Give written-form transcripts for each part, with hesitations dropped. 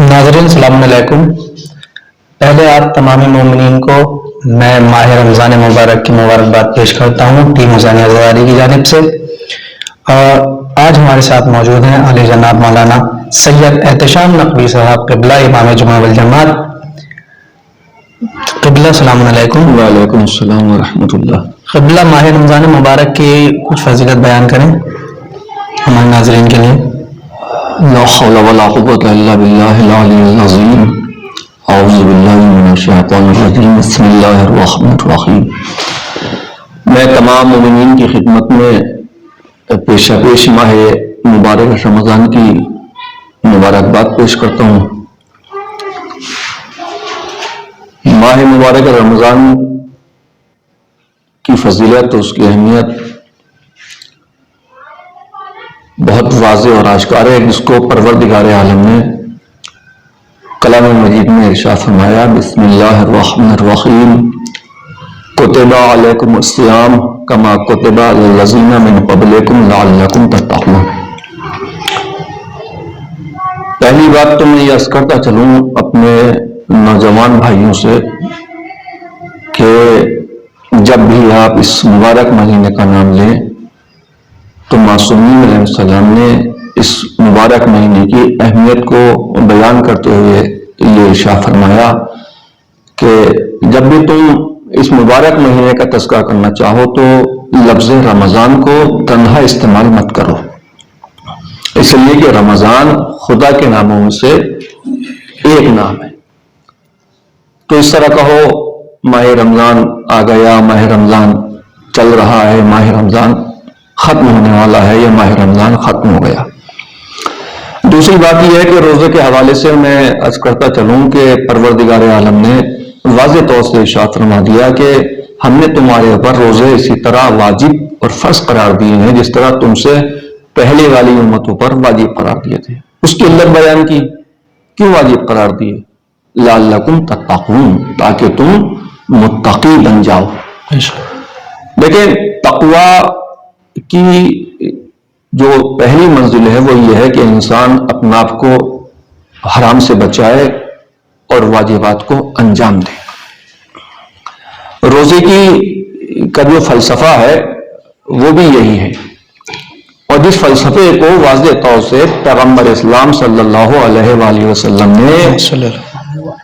ناظرین السلام علیکم۔ پہلے آپ تمام مومنین کو میں ماہ رمضان مبارک کی مبارکباد پیش کرتا ہوں ٹیم حسین ہزاری کی جانب سے۔ آج ہمارے ساتھ موجود ہیں علی جناب مولانا سید احتشام نقوی صاحب قبلہ امام جمعہ والجماعت۔ قبلہ السلام علیکم۔ وعلیکم السلام ورحمۃ اللہ۔ قبلہ ماہ رمضان مبارک کی کچھ فضیلت بیان کریں ہمارے ناظرین کے لیے۔ لا حول ولا قوة الا باللہ العلی العظیم۔ اعوذ باللہ من الشیطان الرجیم۔ بسم اللہ الرحمن الرحیم۔ میں تمام مومنین کی خدمت میں پیشہ پیش ماہ مبارک رمضان کی مبارکباد پیش کرتا ہوں۔ ماہ مبارک رمضان کی فضیلت اور اس کی اہمیت بہت واضح اور آشکار ہے، جس کو پروردگار عالم نے کلام مجید میں ارشاد فرمایا، بسم اللہ الرحمن الرحیم، کتب علیکم الصیام کما کتب علی الذین من قبلکم لعلکم تتقون۔ پہلی بات تو میں یہ عرض کرتا چلوں اپنے نوجوان بھائیوں سے کہ جب بھی آپ اس مبارک مہینے کا نام لیں تو معصومین علیہ السلام نے اس مبارک مہینے کی اہمیت کو بیان کرتے ہوئے یہ ارشاد فرمایا کہ جب بھی تم اس مبارک مہینے کا تذکرہ کرنا چاہو تو لفظ رمضان کو تنہا استعمال مت کرو، اس لیے کہ رمضان خدا کے ناموں میں سے ایک نام ہے۔ تو اس طرح کہو ماہ رمضان آ گیا، ماہ رمضان چل رہا ہے، ماہ رمضان ختم ہونے والا ہے، یا ماہ رمضان ختم ہو گیا۔ دوسری بات یہ ہے کہ روزے کے حوالے سے میں عرض کرتا چلوں کہ پروردگار عالم نے واضح طور سے ارشاد فرما دیا کہ ہم نے تمہارے اوپر روزے اسی طرح واجب اور فرض قرار دیے ہیں جس طرح تم سے پہلے والی امتوں پر واجب قرار دیے تھے۔ اس کی علت بیان کی، کیوں واجب قرار دیے؟ لعلکم تتقون، تاکہ تم متقی بن جاؤ۔ لیکن تقوی کی جو پہلی منزل ہے وہ یہ ہے کہ انسان اپنا آپ کو حرام سے بچائے اور واجبات کو انجام دے۔ روزے کا جو فلسفہ ہے وہ بھی یہی ہے، اور جس فلسفے کو واضح طور سے پیغمبر اسلام صلی اللہ علیہ وآلہ وسلم نے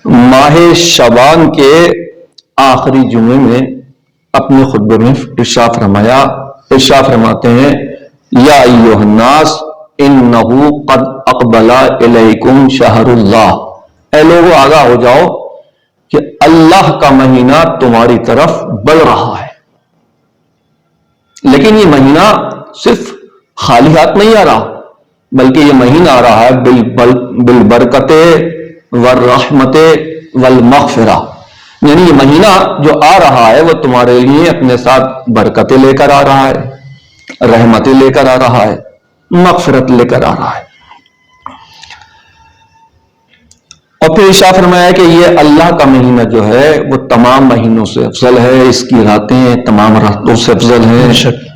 ماہ شعبان کے آخری جمعے میں اپنے خطبے میں ارشاد فرمایا، ارشاد فرماتے ہیں، یا ایھا الناس انہ قد اقبل الیکم شہر اللہ، اے لوگو آگاہ ہو جاؤ کہ اللہ کا مہینہ تمہاری طرف بڑھ رہا ہے۔ لیکن یہ مہینہ صرف خالی ہاتھ نہیں آ رہا، بلکہ یہ مہینہ آ رہا ہے بالبرکت والرحمت والمغفرہ، یعنی یہ مہینہ جو آ رہا ہے وہ تمہارے لیے اپنے ساتھ برکتیں لے کر آ رہا ہے، رحمتیں لے کر آ رہا ہے، مغفرت لے کر آ رہا ہے۔ اور پھر ارشاد فرمایا کہ یہ اللہ کا مہینہ جو ہے وہ تمام مہینوں سے افضل ہے، اس کی راتیں تمام راتوں سے افضل ہیں،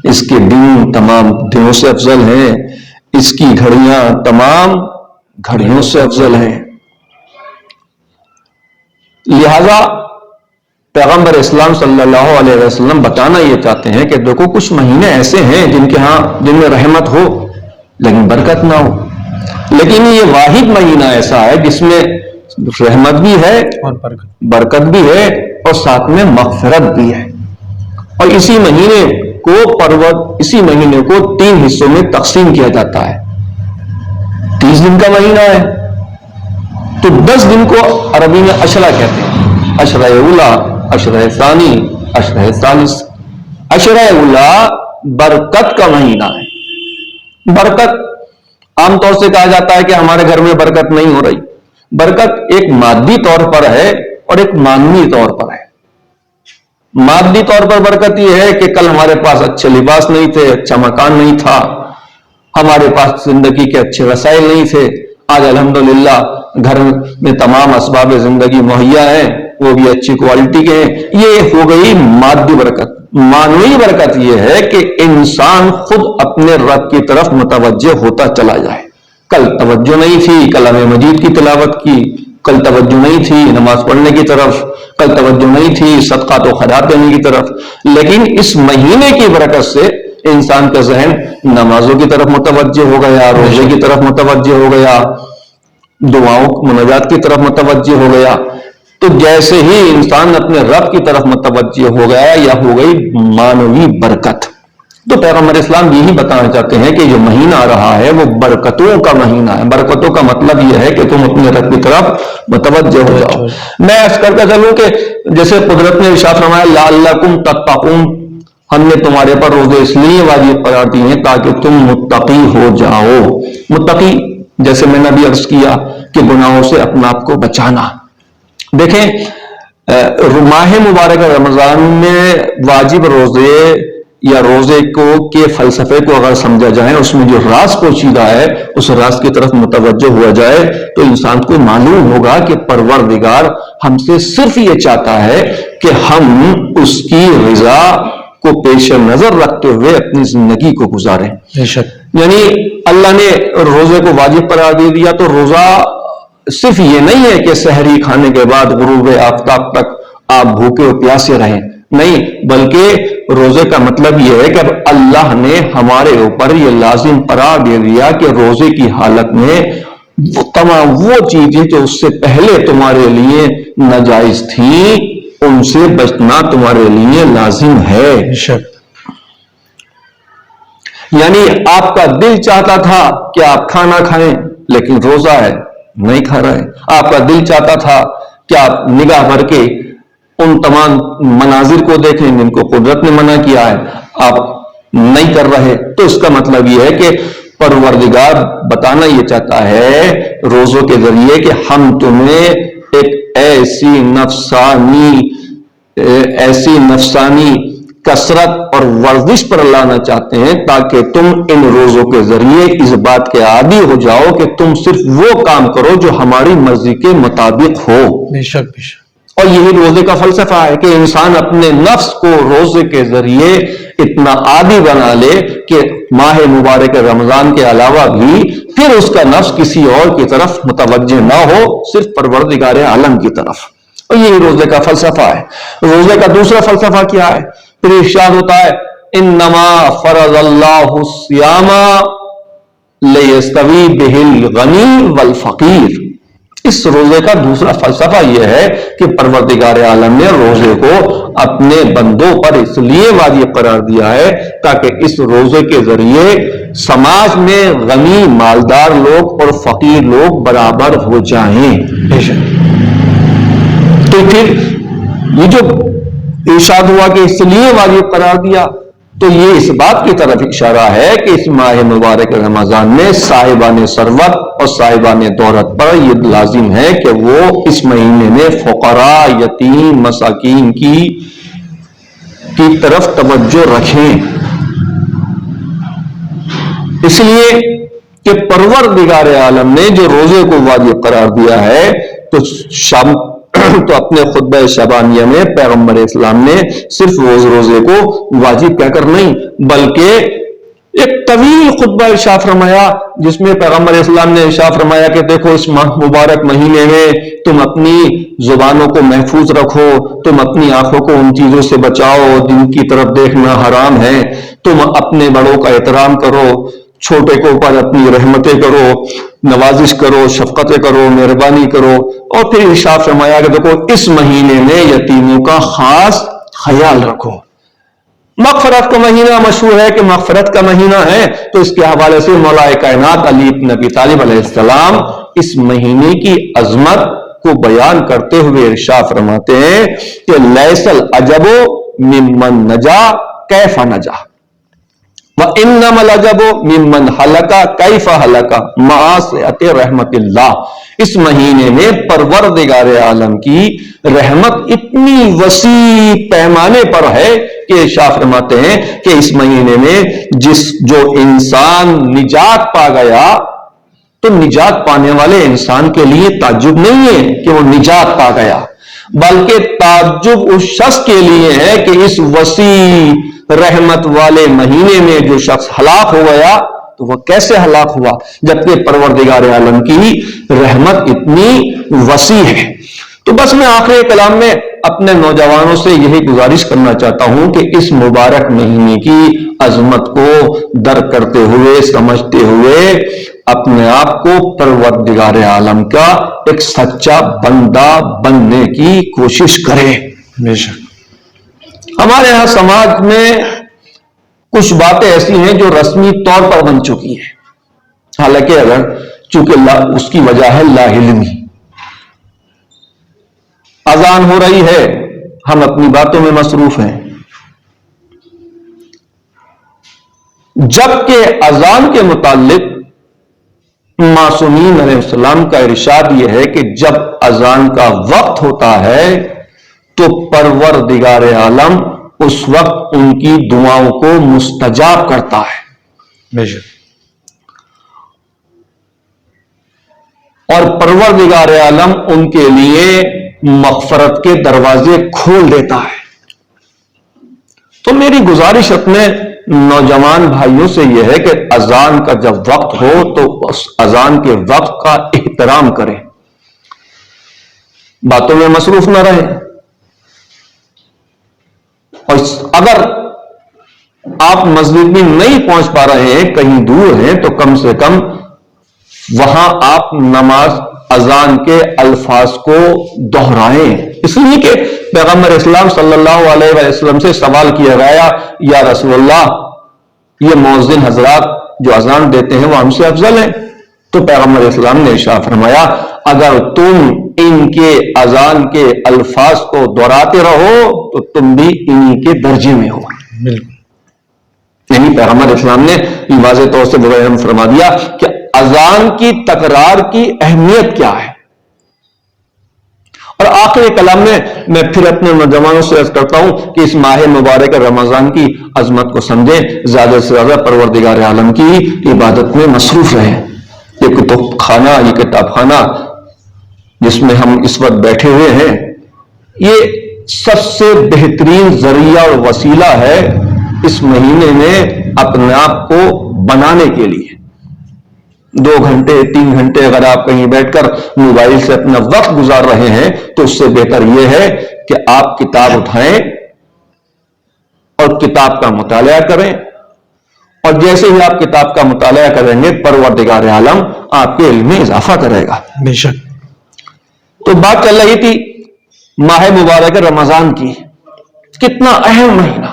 اس کے دن تمام دنوں سے افضل ہیں، اس کی گھڑیاں تمام گھڑیوں سے افضل ہیں۔ لہذا پیغمبر اسلام صلی اللہ علیہ وسلم بتانا یہ چاہتے ہیں کہ دیکھو کچھ مہینے ایسے ہیں جن میں رحمت ہو لیکن برکت نہ ہو، لیکن یہ واحد مہینہ ایسا ہے جس میں رحمت بھی ہے اور برکت بھی ہے اور ساتھ میں مغفرت بھی ہے۔ اور اسی مہینے کو 3 حصوں میں تقسیم کیا جاتا ہے۔ 30 دن کا مہینہ ہے تو 10 دن کو عربی میں عشرہ کہتے ہیں، عشرہ اولا، عشرہ ثانی، عشرہ ثالث۔ عشرہ اولا برکت کا مہینہ ہے۔ برکت عام طور سے کہا جاتا ہے کہ ہمارے گھر میں برکت نہیں ہو رہی۔ برکت ایک مادی طور پر ہے اور ایک معنوی طور پر ہے۔ مادی طور پر برکت یہ ہے کہ کل ہمارے پاس اچھے لباس نہیں تھے، اچھا مکان نہیں تھا، ہمارے پاس زندگی کے اچھے وسائل نہیں تھے، آج الحمدللہ گھر میں تمام اسباب زندگی مہیا ہیں، وہ بھی اچھی کوالٹی کے ہیں۔ یہ ہو گئی مادی برکت۔ معنوی برکت یہ ہے کہ انسان خود اپنے رب کی طرف متوجہ ہوتا چلا جائے، کل توجہ نہیں تھی کلام مجید کی تلاوت کی، کل توجہ نہیں تھی نماز پڑھنے کی طرف، کل توجہ نہیں تھی صدقات و خیرات دینے کی طرف، لیکن اس مہینے کی برکت سے انسان کا ذہن نمازوں کی طرف متوجہ ہو گیا، روزے کی طرف متوجہ ہو گیا، دعاؤں مناجات کی طرف متوجہ ہو گیا۔ تو جیسے ہی انسان اپنے رب کی طرف متوجہ ہو گیا یا ہو گئی مانوی برکت۔ تو پیغمبر اسلام یہی بتانا چاہتے ہیں کہ جو مہینہ آ رہا ہے وہ برکتوں کا مہینہ ہے۔ برکتوں کا مطلب یہ ہے کہ تم اپنے رب کی طرف متوجہ ہو جاؤ۔ میں عرض کرتا چلوں کہ جیسے قدرت نے ارشاد فرمایا لعلکم تتقون، ہم نے تمہارے پر روزے اس لیے واجب قرار دیے ہیں تاکہ تم متقی ہو جاؤ۔ متقی جیسے میں نے بھی عرض کیا کہ گناہوں سے اپنے آپ کو بچانا۔ دیکھیں ماہ مبارک رمضان میں واجب روزے یا روزے کو کے فلسفے کو اگر سمجھا جائے، اس میں جو راز پوشیدہ ہے اس راز کی طرف متوجہ ہوا جائے تو انسان کو معلوم ہوگا کہ پروردگار ہم سے صرف یہ چاہتا ہے کہ ہم اس کی رضا کو پیش نظر رکھتے ہوئے اپنی زندگی کو گزاریں۔ یعنی اللہ نے روزے کو واجب قرار دے دیا تو روزہ صرف یہ نہیں ہے کہ سحری کھانے کے بعد غروب آفتاب تک آپ بھوکے اور پیاسے رہیں، نہیں، بلکہ روزے کا مطلب یہ ہے کہ اب اللہ نے ہمارے اوپر یہ لازم قرار دے دیا کہ روزے کی حالت میں تمام وہ چیزیں جو اس سے پہلے تمہارے لیے ناجائز تھیں ان سے بچنا تمہارے لیے لازم ہے۔ یعنی آپ کا دل چاہتا تھا کہ آپ کھانا کھائیں لیکن روزہ ہے نہیں کھا رہے، آپ کا دل چاہتا تھا کہ آپ نگاہ بھر کے ان تمام مناظر کو دیکھیں جن کو قدرت نے منع کیا ہے، آپ نہیں کر رہے، تو اس کا مطلب یہ ہے کہ پروردگار بتانا یہ چاہتا ہے روزوں کے ذریعے کہ ہم تمہیں ایک ایسی نفسانی کثرت اور ورزش پر لانا چاہتے ہیں تاکہ تم ان روزوں کے ذریعے اس بات کے عادی ہو جاؤ کہ تم صرف وہ کام کرو جو ہماری مرضی کے مطابق ہو۔ بے شک بے شک۔ اور یہی روزے کا فلسفہ ہے کہ انسان اپنے نفس کو روزے کے ذریعے اتنا عادی بنا لے کہ ماہ مبارک رمضان کے علاوہ بھی پھر اس کا نفس کسی اور کی طرف متوجہ نہ ہو، صرف پروردگار عالم کی طرف۔ اور یہی روزے کا فلسفہ ہے۔ روزے کا دوسرا فلسفہ کیا ہے؟ پھر ارشاد ہوتا ہے انما فرض اللہ الصیام لیستوی بہ الغنی والفقیر۔ اس روزے کا دوسرا فلسفہ یہ ہے کہ پروردگار عالم نے روزے کو اپنے بندوں پر اس لیے واجب قرار دیا ہے تاکہ اس روزے کے ذریعے سماج میں غنی مالدار لوگ اور فقیر لوگ برابر ہو جائیں۔ تو پھر یہ جو ارشاد ہوا کہ اس لیے واجب قرار دیا تو یہ اس بات کی طرف اشارہ ہے کہ اس ماہ مبارک رمضان میں صاحبان ثروت اور صاحبان دولت پر یہ لازم ہے کہ وہ اس مہینے میں فقراء، یتیم، مساکین کی طرف توجہ رکھیں، اس لیے کہ پروردگار عالم نے جو روزے کو واجب قرار دیا ہے تو اپنے خطبہ شبانیہ میں پیغمبر اسلام نے صرف روزے کو واجب کہہ کر نہیں بلکہ ایک طویل خطبہ ارشاد فرمایا جس میں پیغمبر اسلام نے ارشاد فرمایا کہ دیکھو اس مبارک مہینے میں تم اپنی زبانوں کو محفوظ رکھو، تم اپنی آنکھوں کو ان چیزوں سے بچاؤ جن کی طرف دیکھنا حرام ہے، تم اپنے بڑوں کا احترام کرو، چھوٹے کو اوپر اپنی رحمتیں کرو، نوازش کرو، شفقتیں کرو، مہربانی کرو، اور پھر ارشاد فرمایا کہ دیکھو اس مہینے میں یتیموں کا خاص خیال رکھو۔ مغفرت کا مہینہ مشہور ہے کہ مغفرت کا مہینہ ہے، تو اس کے حوالے سے مولا کائنات علی بن ابی طالب علیہ السلام اس مہینے کی عظمت کو بیان کرتے ہوئے ارشاد فرماتے ہیں کہ لیس العجب ممن نجا کیف نجا وَإِنَّمَا الْعَجَبُ مِمَّنْ هَلَكَ كَيْفَ هَلَكَ مَعَ سِعَةِ رحمت اللہ۔ اس مہینے میں پروردگار عالم کی رحمت اتنی وسیع پیمانے پر ہے کہ ارشاد فرماتے ہیں کہ اس مہینے میں جو انسان نجات پا گیا تو نجات پانے والے انسان کے لیے تعجب نہیں ہے کہ وہ نجات پا گیا، بلکہ تعجب اس شخص کے لیے ہے کہ اس وسیع رحمت والے مہینے میں جو شخص ہلاک ہو گیا تو وہ کیسے ہلاک ہوا جبکہ پروردگار عالم کی رحمت اتنی وسیع ہے؟ تو بس میں آخری کلام میں اپنے نوجوانوں سے یہی گزارش کرنا چاہتا ہوں کہ اس مبارک مہینے کی عظمت کو درک کرتے ہوئے سمجھتے ہوئے اپنے آپ کو پروردگار عالم کا ایک سچا بندہ بننے کی کوشش کرے۔ بے شک ہمارے ہاں سماج میں کچھ باتیں ایسی ہیں جو رسمی طور پر بن چکی ہیں، حالانکہ اگر چونکہ اس کی وجہ ہے لا علمی۔ اذان ہو رہی ہے، ہم اپنی باتوں میں مصروف ہیں، جبکہ اذان کے متعلق معصومین علیہ السلام کا ارشاد یہ ہے کہ جب اذان کا وقت ہوتا ہے تو پروردگار عالم اس وقت ان کی دعاؤں کو مستجاب کرتا ہے۔ بے شک اور پروردگار عالم ان کے لیے مغفرت کے دروازے کھول دیتا ہے۔ تو میری گزارش اپنے نوجوان بھائیوں سے یہ ہے کہ اذان کا جب وقت ہو تو اس اذان کے وقت کا احترام کریں، باتوں میں مصروف نہ رہیں، اور اگر آپ مسجد میں نہیں پہنچ پا رہے ہیں، کہیں دور ہیں، تو کم سے کم وہاں آپ نماز اذان کے الفاظ کو دہرائیں، اس لیے کہ پیغمبر اسلام صلی اللہ علیہ وسلم سے سوال کیا گیا، یا رسول اللہ یہ مؤذن حضرات جو اذان دیتے ہیں وہ ہم سے افضل ہیں؟ تو پیغمبر اسلام نے ارشاد فرمایا اگر تم ان کے اذان کے الفاظ کو دہراتے رہو تو تم بھی انہی کے درجے میں ہو۔ بالکل یعنی پیغمبر اسلام نے واضح طور سے بیان فرما دیا کہ اذان کی تکرار کی اہمیت کیا ہے۔ اور آخری کلام میں پھر اپنے نوجوانوں سے عرض کرتا ہوں کہ اس ماہ مبارک رمضان کی عظمت کو سمجھیں، زیادہ سے زیادہ پروردگار عالم کی عبادت میں مصروف رہیں۔ یہ کتب خانہ، یہ کتاب خانہ جس میں ہم اس وقت بیٹھے ہوئے ہیں، یہ سب سے بہترین ذریعہ اور وسیلہ ہے اس مہینے میں اپنے آپ کو بنانے کے لیے۔ 2 گھنٹے 3 گھنٹے اگر آپ کہیں بیٹھ کر موبائل سے اپنا وقت گزار رہے ہیں تو اس سے بہتر یہ ہے کہ آپ کتاب اٹھائیں اور کتاب کا مطالعہ کریں، اور جیسے ہی آپ کتاب کا مطالعہ کریں گے پروردگار عالم آپ کے علم میں اضافہ کرے گا۔ بے شک تو بات چل رہی تھی ماہ مبارک رمضان کی، کتنا اہم مہینہ۔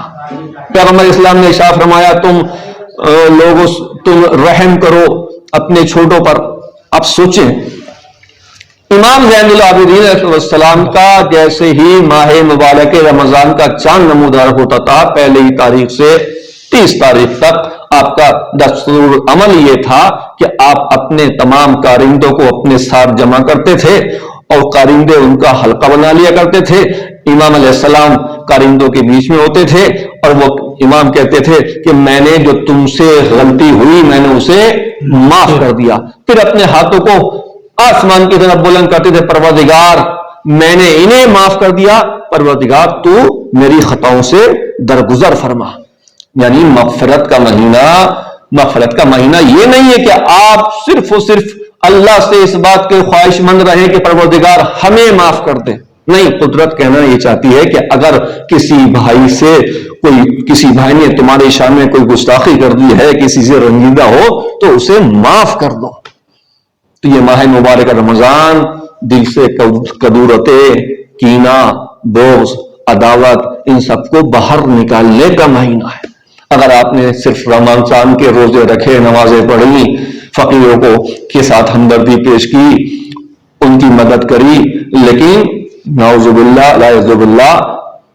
پیغمبر اسلام نے ارشاد فرمایا تم رحم کرو اپنے چھوٹوں پر۔ اب سوچیں امام زین العابدین علیہ السلام کا جیسے ہی ماہ مبارک رمضان کا چاند نمودار ہوتا تھا، پہلی تاریخ سے 30 تاریخ تک آپ کا دستور عمل یہ تھا کہ آپ اپنے تمام کارندوں کو اپنے ساتھ جمع کرتے تھے اور کارندے ان کا حلقہ بنا لیا کرتے تھے۔ امام علیہ السلام کارندوں کے بیچ میں ہوتے تھے اور وہ امام کہتے تھے کہ میں نے جو تم سے غلطی ہوئی میں نے اسے معاف کر دیا، پھر اپنے ہاتھوں کو آسمان کی طرف بلند کرتے تھے، پروردگار میں نے انہیں معاف کر دیا، پروردگار تو میری خطاؤں سے درگزر فرما۔ یعنی مغفرت کا مہینہ یہ نہیں ہے کہ آپ صرف اور صرف اللہ سے اس بات کے خواہش مند رہیں کہ پروردگار ہمیں معاف کر دے، نہیں، قدرت کہنا یہ چاہتی ہے کہ اگر کسی بھائی نے تمہاری شان میں کوئی گستاخی کر دی ہے، کسی سے رنجیدہ ہو تو اسے معاف کر دو۔ تو یہ ماہ مبارک رمضان دل سے کدورتیں، کینہ، بغض، عداوت، ان سب کو باہر نکالنے کا مہینہ ہے۔ اگر آپ نے صرف رمضان کے روزے رکھے، نمازیں پڑھی، فقیروں کے ساتھ ہمدردی پیش کی، ان کی مدد کری، لیکن نعوذ باللہ لا یعوذ باللہ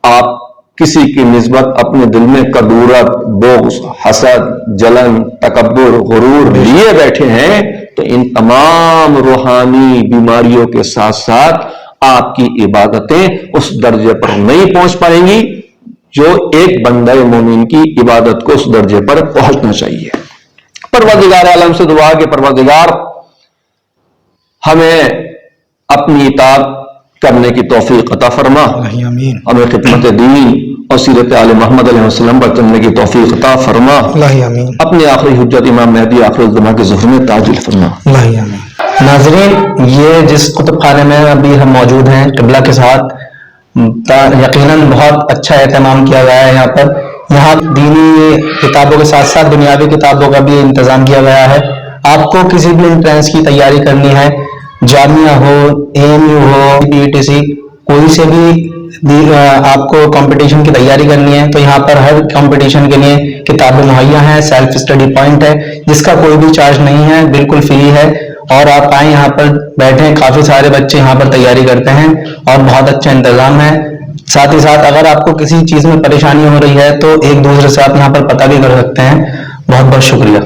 آپ کسی کی نسبت اپنے دل میں کدورت، بغض، حسد، جلن، تکبر، غرور لیے بیٹھے ہیں تو ان تمام روحانی بیماریوں کے ساتھ ساتھ آپ کی عبادتیں اس درجے پر نہیں پہنچ پائیں گی جو ایک بندہ مومن کی عبادت کو اس درجے پر پہنچنا چاہیے۔ پروردگار عالم سے دعا کہ پروردگار ہمیں اپنی اطاعت کرنے کی توفیق عطا فرما، آمین۔ ہمیں خدمت دین اور سیرت آل محمد علیہ السلام پر چلنے کی توفیق عطا فرما. اللہ آمین. اپنے آخری حجت امام مہدی آخر الزمان کے ظہور میں تاج فرما. اللہ آمین. ناظرین، یہ جس کتب خانے میں ابھی ہم موجود ہیں قبلہ کے ساتھ، یقیناً بہت اچھا اہتمام کیا گیا ہے. یہاں دینی کتابوں کے ساتھ ساتھ دنیاوی کتابوں کا بھی انتظام کیا گیا ہے. آپ کو کسی بھی انٹرنس کی تیاری کرنی ہے، جامعہ ہو، AMU ہو، PTC، کوئی سے بھی آپ کو کمپٹیشن کی تیاری کرنی ہے تو یہاں پر ہر کمپٹیشن کے لیے کتابیں مہیا ہیں. سیلف اسٹڈی پوائنٹ ہے جس کا کوئی بھی چارج نہیں ہے، بالکل فری ہے. اور آپ آئیں یہاں پر بیٹھیں، کافی سارے بچے یہاں پر تیاری کرتے ہیں اور بہت اچھا انتظام ہے. ساتھ ہی ساتھ اگر آپ کو کسی چیز میں پریشانی ہو رہی ہے تو ایک دوسرے سے آپ یہاں پر پتہ بھی کر سکتے ہیں. بہت بہت شکریہ.